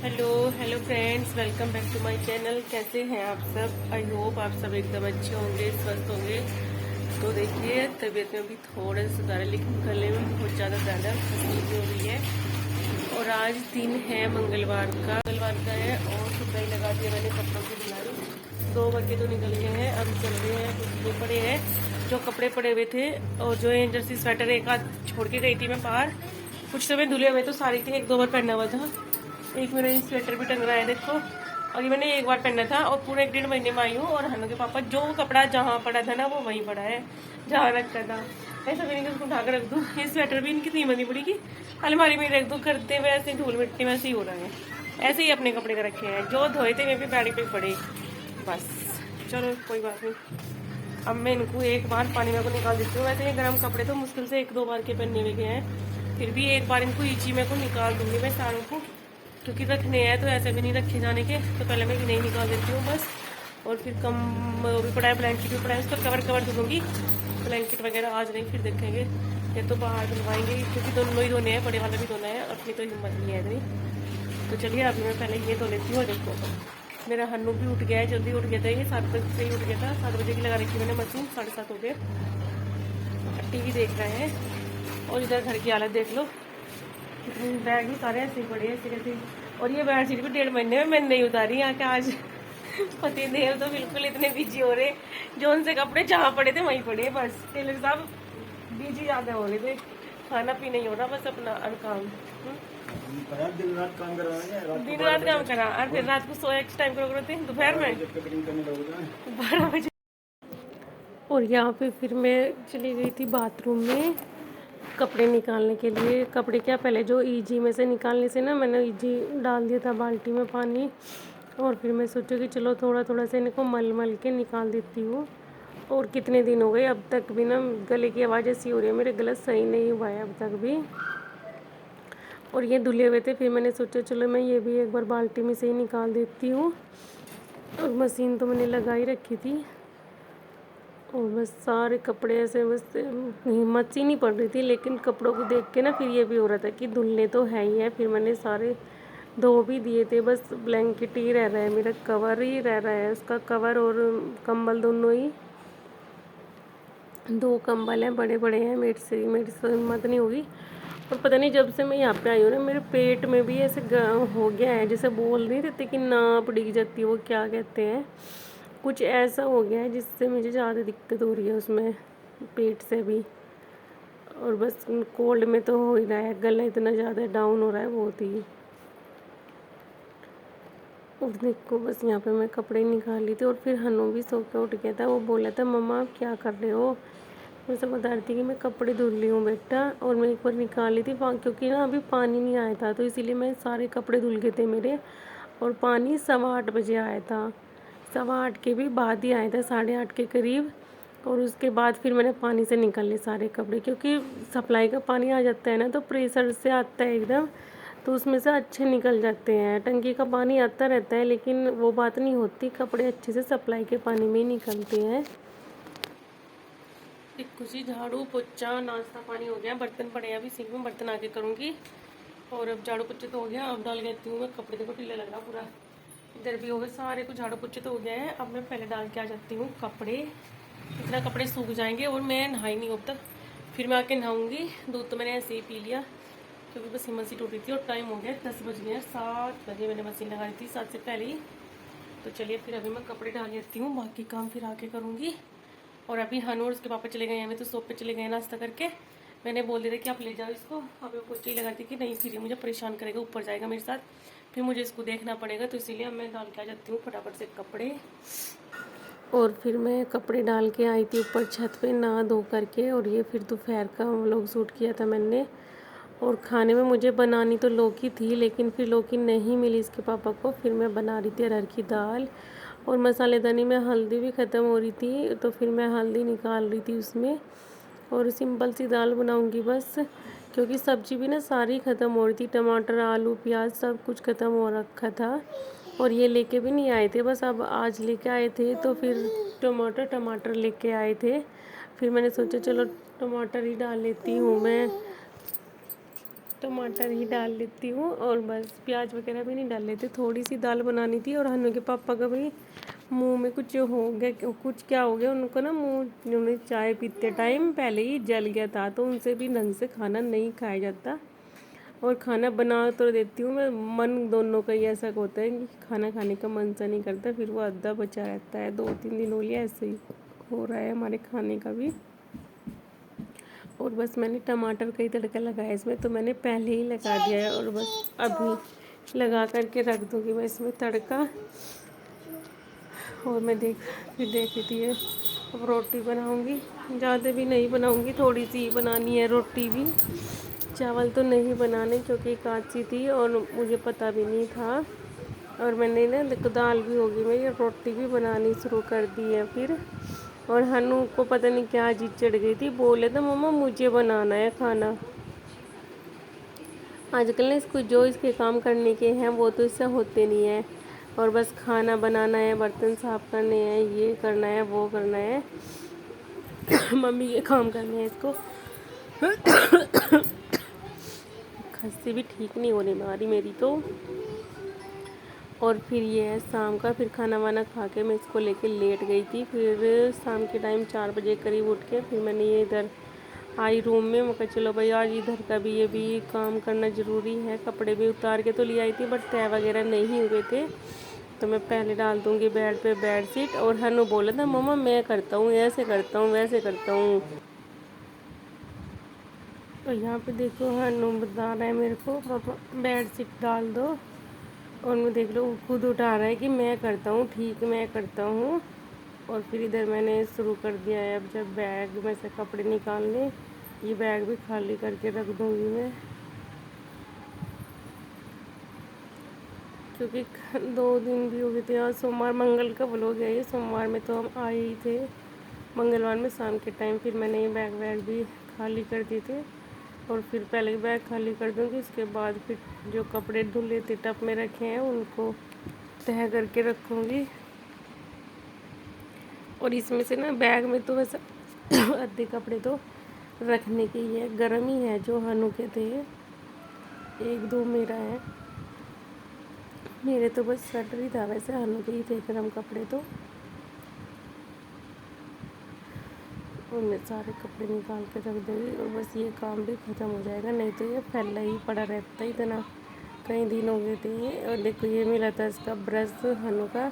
Hello hello friends, welcome back to my channel. कैसे हैं आप सब? आई होप आप सब एकदम अच्छे होंगे, स्वस्थ होंगे। तो देखिए, तबीयत में भी थोड़ा सा सुधार है, लेकिन गले में बहुत ज़्यादा खांसी भी हो रही है। और आज दिन है मंगलवार का है और सुबह ही लगा दिया मैंने कपड़ों की धुलाई। 2 बजे तो निकल गए हैं, अभी चल रहे हैं। कुछ ये पड़े हैं जो कपड़े पड़े हुए थे, और जो है जर्सी स्वेटर एक आध छोड़ के गई थी मैं बाहर। कुछ तो मैं धुले हुए तो सारी थी, 1-2 बार पहना हुआ था। एक मेरा स्वेटर भी टंग रहा है देखो, और ये मैंने एक बार पहना था और पूरे 1-1.5 महीने में आई हूँ। और हनु के पापा जो कपड़ा जहाँ पड़ा था ना वो वहीं पड़ा है जहाँ रखा था। ऐसा भी नहीं कि उसको उठा कर रख दूँ। ये स्वेटर भी इनकी कीमत नहीं पड़ेगी, अलमारी में रख दूँ, करते हुए ऐसे धूल मिट्टी में ऐसे ही हो रहा है। ऐसे ही अपने कपड़े का रखे हैं, जो धोए थे वे भी बैड़ी पे पड़े। बस चलो कोई बात नहीं। अब मैं इनको एक बार पानी में को निकाल देती हूँ। वैसे ये गर्म कपड़े तो मुश्किल से 1-2 बार के पहने हुए गए हैं, फिर भी एक बार इनको ईची में को निकाल दूंगी मैं सारों को, क्योंकि रखने हैं तो ऐसे भी नहीं रखे जाने के। तो पहले मैं नहीं निकाल देती हूँ बस। और फिर कम भी पड़ा है, ब्लैंकेट भी पड़ा है, उसका कवर धुलूंगी। ब्लैंकेट वगैरह आज नहीं, फिर देखेंगे, ये तो बाहर धुलवाएंगे, क्योंकि दोनों ही धोने हैं, बड़े वाला भी धोना है, अपनी तो हिम्मत नहीं है इतनी। तो चलिए अभी मैं पहले ये धो लेती हूँ। देखो मेरा हन्नू भी उठ गया है, जल्दी उठ गया था, ये 7 बजे से ही उठ गया था। 7 बजे की लगा रखी मैंने मशीन, 7:30 हो गए। टीवी देख रहे हैं। और इधर घर की हालत देख लो, बैग भी सारे ऐसे ही पड़े ऐसे कैसे। और ये बेडशीट भी 1.5 महीने में मैंने नहीं उतारी यहाँ के। आज पति देव तो बिल्कुल इतने बिजी हो रहे, जो उनसे कपड़े जहाँ पड़े थे वहीं पड़े। बस टेलर साहब बिजी ज़्यादा हो रहे थे, खाना पीना ही हो रहा बस अपना काम। दिन रात काम करवाएंगे, दिन रात काम करा, और फिर रात को सोया किस टाइम करोगे थे? दोपहर में 12 बजे। और यहाँ पे फिर मैं चली गई थी बाथरूम में कपड़े निकालने के लिए। कपड़े क्या, पहले जो ईजी में से निकालने से ना, मैंने ईजी डाल दिया था बाल्टी में पानी। और फिर मैं सोचा कि चलो थोड़ा थोड़ा से इनको मल मल के निकाल देती हूँ। और कितने दिन हो गए, अब तक भी ना गले की आवाज़ ऐसी हो रही है, मेरे गला सही नहीं हुआ है अब तक भी। और ये धुले हुए थे, फिर मैंने सोचा चलो मैं ये भी एक बार बाल्टी में से ही निकाल देती हूँ। और मशीन तो मैंने लगा ही रखी थी, और बस सारे कपड़े ऐसे, बस हिम्मत सी नहीं पड़ रही थी। लेकिन कपड़ों को देख के ना फिर ये भी हो रहा था कि धुलने तो है ही है। फिर मैंने सारे धो भी दिए थे, बस ब्लैंकेट ही रह रहा है, मेरा कवर ही रह रहा है। उसका कवर और कंबल दोनों ही, 2 कंबल हैं, बड़े बड़े हैं, मेरे से हिम्मत नहीं होगी। और पता नहीं जब से मैं यहाँ पे आई हूँ ना, मेरे पेट में भी ऐसे हो गया है, जैसे बोल नहीं देते कि नाप डिग जाती है, वो क्या कहते हैं, कुछ ऐसा हो गया है जिससे मुझे ज़्यादा दिक्कत हो रही है उसमें, पेट से भी। और बस कोल्ड में तो हो ही रहा है, गला इतना ज़्यादा डाउन हो रहा है बहुत ही। और देखो बस यहाँ पे मैं कपड़े निकाल ली थी, और फिर हनु भी सो के उठ गया था। वो बोला था मम्मा आप क्या कर रहे हो? मैं सब बता रही थी कि मैं कपड़े धुल रही हूँ बेटा। और मैं एक बार निकाल ली थी, क्योंकि ना अभी पानी नहीं आया था, तो इसीलिए मैं सारे कपड़े धुल गए थे मेरे। और पानी 8:15 बजे आया था, 8:15 के भी बाद ही आया था, 8:30 के करीब। और उसके बाद फिर मैंने पानी से निकाले सारे कपड़े, क्योंकि सप्लाई का पानी आ जाता है ना, तो प्रेशर से आता है एकदम, तो उसमें से अच्छे निकल जाते हैं। टंकी का पानी आता रहता है, लेकिन वो बात नहीं होती, कपड़े अच्छे से सप्लाई के पानी में ही निकलते हैं। कुछ ही झाड़ू पोछा नाश्ता पानी हो गया, बर्तन पड़े हैं, अभी सिंक में बर्तन आके करूँगी। और अब झाड़ू पोछे तो हो गया, अब डाल देती हूँ मैं कपड़े। देखो ढीला लग रहा पूरा, इधर भी हो गए सारे, कुछ झाड़ू पोछे तो हो गए हैं। अब मैं पहले डाल के आ जाती हूँ कपड़े, इतना कपड़े सूख जाएंगे। और मैं नहाई नहीं अब तक, फिर मैं आके नहाऊँगी। दूध तो मैंने ऐसे ही पी लिया, क्योंकि बस हिम्मत सी टूट रही थी। और टाइम हो गया 10 बज गए हैं, 7 बजे मैंने मशीन लगा दी थी, 7 से पहले ही। तो चलिए फिर अभी मैं कपड़े डाल लेती हूँ, बाकी काम फिर आके करूँगी। और अभी हनु और उसके पापा चले गए हैं, मैं तो शॉप पे चले गए नाश्ता करके। मैंने बोल दिया था कि आप ले जाओ इसको, अभी वो पोछे ही लगाती कि नहीं, फिर मुझे परेशान करेगा, ऊपर जाएगा मेरे साथ, फिर मुझे इसको देखना पड़ेगा। तो इसीलिए मैं डाल के आ जाती हूँ फटाफट से कपड़े। और फिर मैं कपड़े डाल के आई थी ऊपर छत पे नहा धो करके। और ये फिर दोपहर का व्लॉग शूट किया था मैंने। और खाने में मुझे बनानी तो लौकी थी, लेकिन फिर लौकी नहीं मिली इसके पापा को। फिर मैं बना रही थी अरहर की दाल, और मसालेदानी में हल्दी भी ख़त्म हो रही थी, तो फिर मैं हल्दी निकाल रही थी उसमें। और सिंपल सी दाल बनाऊंगी बस, क्योंकि सब्ज़ी भी ना सारी ख़त्म हो रही थी, टमाटर आलू प्याज सब कुछ ख़त्म हो रखा था। और ये लेके भी नहीं आए थे, बस अब आज लेके आए थे, तो फिर टमाटर लेके आए थे। फिर मैंने सोचा चलो टमाटर ही डाल लेती हूँ मैं। टमाटर ही डाल लेती हूँ और बस प्याज वगैरह भी नहीं डाल लेते। थोड़ी सी दाल बनानी थी और हनु के पापा का भी मुंह में कुछ हो गया, कुछ क्या हो गया उनको ना, मुंह उन्होंने चाय पीते टाइम पहले ही जल गया था, तो उनसे भी ढंग से खाना नहीं खाया जाता। और खाना बना तो देती हूँ मैं, मन दोनों का ही ऐसा होता है कि खाना खाने का मन सा नहीं करता, फिर वो आधा बचा रहता है। 2-3 दिन हो गया ऐसे ही हो रहा है हमारे खाने का भी। और बस मैंने टमाटर का ही तड़का लगाया इसमें, तो मैंने पहले ही लगा दिया है और बस अभी लगा करके रख दूँगी मैं इसमें तड़का। और मैं देख रही थी ये, अब रोटी बनाऊँगी, ज़्यादा भी नहीं बनाऊँगी, थोड़ी सी ही बनानी है रोटी भी। चावल तो नहीं बनाने क्योंकि काची थी और मुझे पता भी नहीं था। और मैंने ना देखो दाल भी होगी, मैं ये रोटी भी बनानी शुरू कर दी है फिर। और हनु को पता नहीं क्या जिद चढ़ गई थी, बोले तो मम्मा मुझे बनाना है खाना। आजकल ना इसको जो इसके काम करने के हैं वो तो इससे होते नहीं है, और बस खाना बनाना है, बर्तन साफ करने हैं, ये करना है, वो करना है, मम्मी ये काम करने हैं इसको। खांसी भी ठीक नहीं होने वाली मेरी तो। और फिर ये है शाम का, फिर खाना वाना खा के मैं इसको लेके लेट गई थी। फिर शाम के टाइम 4 बजे करीब उठ के फिर मैंने ये इधर आई रूम में। मैं कहा चलो भाई आज इधर का भी ये भी काम करना ज़रूरी है। कपड़े भी उतार के तो ले आई थी बट तय वगैरह नहीं हुए थे, तो मैं पहले डाल दूँगी बेड पे बेडशीट। और हनु बोला था मम्मा मैं करता हूँ, ऐसे करता हूँ, वैसे करता हूँ। तो यहाँ पे देखो हनु बता रहा है मेरे को पापा बेडशीट डाल दो, और मैं देख लो खुद उठा रहा है कि मैं करता हूँ, ठीक मैं करता हूँ। और फिर इधर मैंने शुरू कर दिया है अब जब बैग में से कपड़े निकालने, ये बैग भी खाली करके रख दूँगी मैं, क्योंकि 2 दिन भी हो गए थे। आज सोमवार मंगल का व्लॉग है ये, सोमवार में तो हम आए ही थे, मंगलवार में शाम के टाइम फिर मैंने ये बैग भी खाली कर दिए थे। और फिर पहले बैग खाली कर दूँगी, उसके बाद फिर जो कपड़े धुले थे टब में रखे हैं उनको तह करके रखूँगी। और इसमें से ना बैग में तो वैसे आधे कपड़े तो रखने के ही है, गर्म ही है, जो हनु के थे 1-2 मेरा है, मेरे तो बस स्वेटर ही था, वैसे हनु के ही थे गर्म कपड़े तो। और मैं सारे कपड़े निकाल के रख दूँगी और बस ये काम भी ख़त्म हो जाएगा, नहीं तो ये फैला ही पड़ा रहता है इतना, कई दिन हो गए थे ये। और देखो ये मिला था इसका ब्रश हनु का,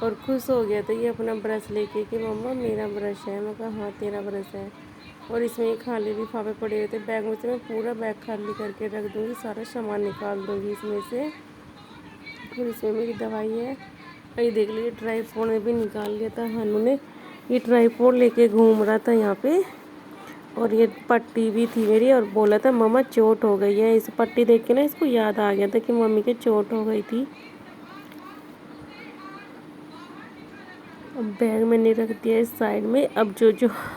और खुश हो गया था ये अपना ब्रश लेके कि मम्मा मेरा ब्रश है। मैं कहा हाँ तेरा ब्रश है। और इसमें ये खाली लिफाफे पड़े हुए थे बैग में से, मैं पूरा बैग खाली करके रख दूँगी, सारा सामान निकाल दूँगी इसमें से। और इसमें मेरी दवाई है, ये देख लीजिए ट्राईपोड भी निकाल लिया था हनु ने, ये ट्राईपोड लेके घूम रहा था यहाँ पे। और ये पट्टी भी थी मेरी, और बोला था मम्मा चोट हो गई है। इस पट्टी देख के ना इसको याद आ गया था कि मम्मी के चोट हो गई थी। अब बैग मैंने रख दिया इस साइड में। अब जो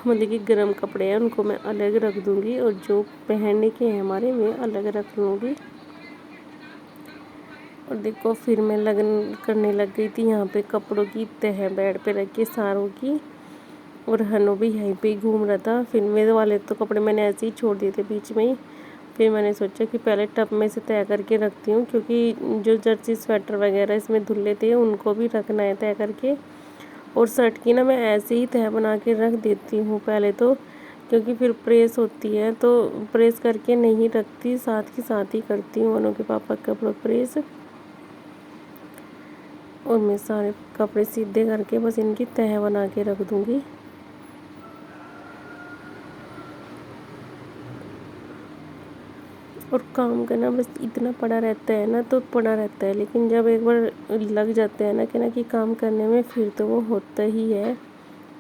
मतलब कि गर्म कपड़े हैं उनको मैं अलग रख दूँगी, और जो पहनने के हैं हमारे मैं अलग रख लूँगी। और देखो फिर मैं लगन करने लग गई थी यहाँ पे कपड़ों की तह बेड पे रख के सारों की, और हनु भी यहीं पे ही घूम रहा था। फिर मेरे वाले तो कपड़े मैंने ऐसे ही छोड़ दिए थे बीच में ही, फिर मैंने सोचा कि पहले टब में से तय करके रखती हूँ, क्योंकि जो जर्सी स्वेटर वगैरह इसमें धुले थे उनको भी रखना है तय करके। और शर्ट की ना मैं ऐसे ही तह बना के रख देती हूँ पहले तो, क्योंकि फिर प्रेस होती है तो प्रेस करके नहीं रखती, साथ के साथ ही करती हूँ हनु के पापा के कपड़ों प्रेस। और मैं सारे कपड़े सीधे करके बस इनकी तह बना के रख दूँगी। और काम करना बस इतना पड़ा रहता है ना, तो पड़ा रहता है, लेकिन जब एक बार लग जाते हैं ना कि काम करने में, फिर तो वो होता ही है।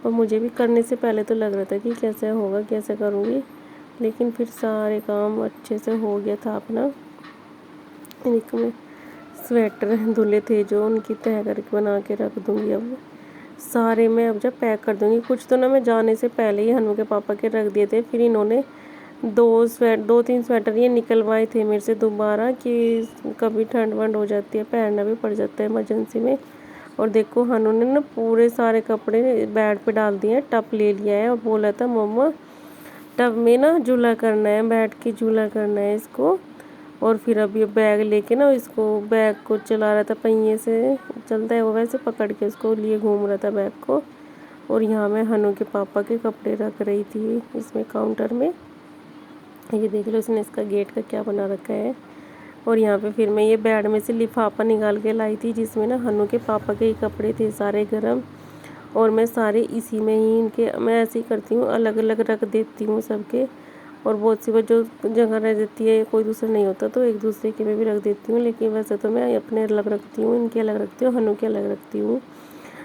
और मुझे भी करने से पहले तो लग रहा था कि कैसे होगा, कैसे करूँगी, लेकिन फिर सारे काम अच्छे से हो गया था अपना। एक में स्वेटर धुले थे जो, उनकी तह करके बना के रख दूँगी। अब सारे मैं अब जब पैक कर दूँगी, कुछ तो ना मैं जाने से पहले ही हनु के पापा के रख दिए थे, फिर इन्होंने 2-3 स्वेटर ये निकलवाए थे मेरे से दोबारा, कि कभी ठंड वंड हो जाती है, पहनना भी पड़ जाता है इमरजेंसी में। और देखो हनु ने ना पूरे सारे कपड़े बेड पे डाल दिए हैं, टब ले लिया है, और बोला था मम्मा टब में ना झूला करना है, बैठ के झूला करना है इसको। और फिर अब ये बैग लेके ना इसको बैग को चला रहा था, पहिए से चलता है वो, वैसे पकड़ के उसको लिए घूम रहा था बैग को। और यहाँ मैं हनु के पापा के कपड़े रख रही थी इसमें काउंटर में। ये देख लो इसने इसका गेट का क्या बना रखा है। और यहाँ पे फिर मैं ये बेड में से लिफाफा निकाल के लाई थी जिसमें ना हनु के पापा के ही कपड़े थे सारे गरम। और मैं सारे इसी में ही इनके, मैं ऐसे ही करती हूँ, अलग अलग रख देती हूँ सबके। और बहुत सी बार जो जगह रह जाती है कोई दूसरा नहीं होता तो एक दूसरे के में भी रख देती हूँ, लेकिन वैसे तो मैं अपने अलग रखती हूँ, इनके अलग रखती हूँ, हनु के अलग रखती हूँ।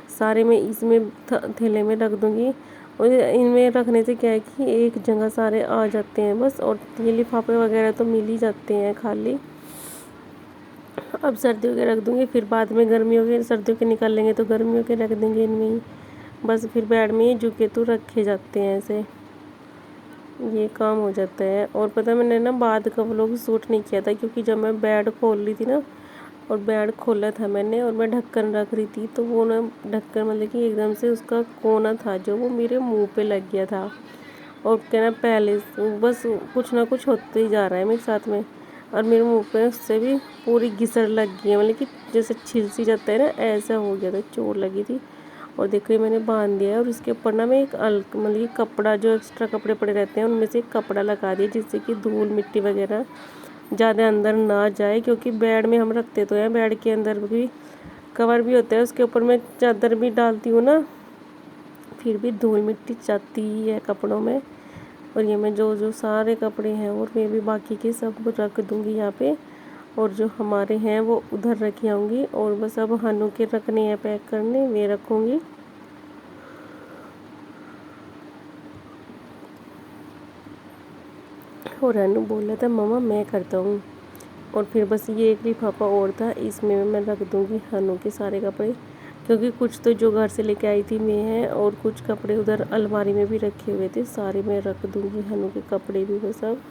सारे मैं इसमें थैले में रख दूँगी। और इनमें रखने से क्या है कि एक जगह सारे आ जाते हैं बस। और ये लिफाफे वगैरह तो मिल ही जाते हैं खाली। अब सर्दियों के रख दूँगी, फिर बाद में गर्मियों के, सर्दियों के निकाल लेंगे तो गर्मियों के रख देंगे इनमें ही बस। फिर बेड में ही झुके तो रखे जाते हैं ऐसे, ये काम हो जाता है। और पता है मैंने ना बाद का व्लॉग शूट नहीं किया था क्योंकि जब मैं बेड खोल रही थी ना, और बेड खोला था मैंने और मैं ढक्कन रख रही थी, तो वो ना ढक्कन मतलब कि एकदम से उसका कोना था जो वो मेरे मुंह पे लग गया था। और क्या ना पहले बस कुछ ना कुछ होते ही जा रहा है मेरे साथ में। और मेरे मुंह पे उससे भी पूरी घिसड़ लग गई है, मतलब कि जैसे छिल सी जाता है ना, ऐसा हो गया था, चोट लगी थी। और देखो ये मैंने बांध दिया है। और इसके ऊपर ना मैं एक मतलब कि कपड़ा, जो एक्स्ट्रा कपड़े पड़े रहते हैं उनमें से एक कपड़ा लगा दिया जिससे कि धूल मिट्टी वगैरह ज़्यादा अंदर ना जाए। क्योंकि बेड में हम रखते तो हैं, बेड के अंदर भी कवर भी होता है, उसके ऊपर मैं चादर भी डालती हूँ ना, फिर भी धूल मिट्टी जाती ही है कपड़ों में। और ये मैं जो जो सारे कपड़े हैं और मैं भी बाकी के सब रख दूँगी यहाँ पे। और जो हमारे हैं वो उधर रखी आऊँगी। और बस अब हनु के रखने हैं पैक करने, वे रखूँगी। और हनु बोल रहा था मम्मा मैं करता हूँ। और फिर बस ये एक लिफाफा और था, इसमें मैं रख दूँगी हनु के सारे कपड़े, क्योंकि कुछ तो जो घर से लेके आई थी मैं है, और कुछ कपड़े उधर अलमारी में भी रखे हुए थे, सारे मैं रख दूँगी हनु के कपड़े भी वो सब।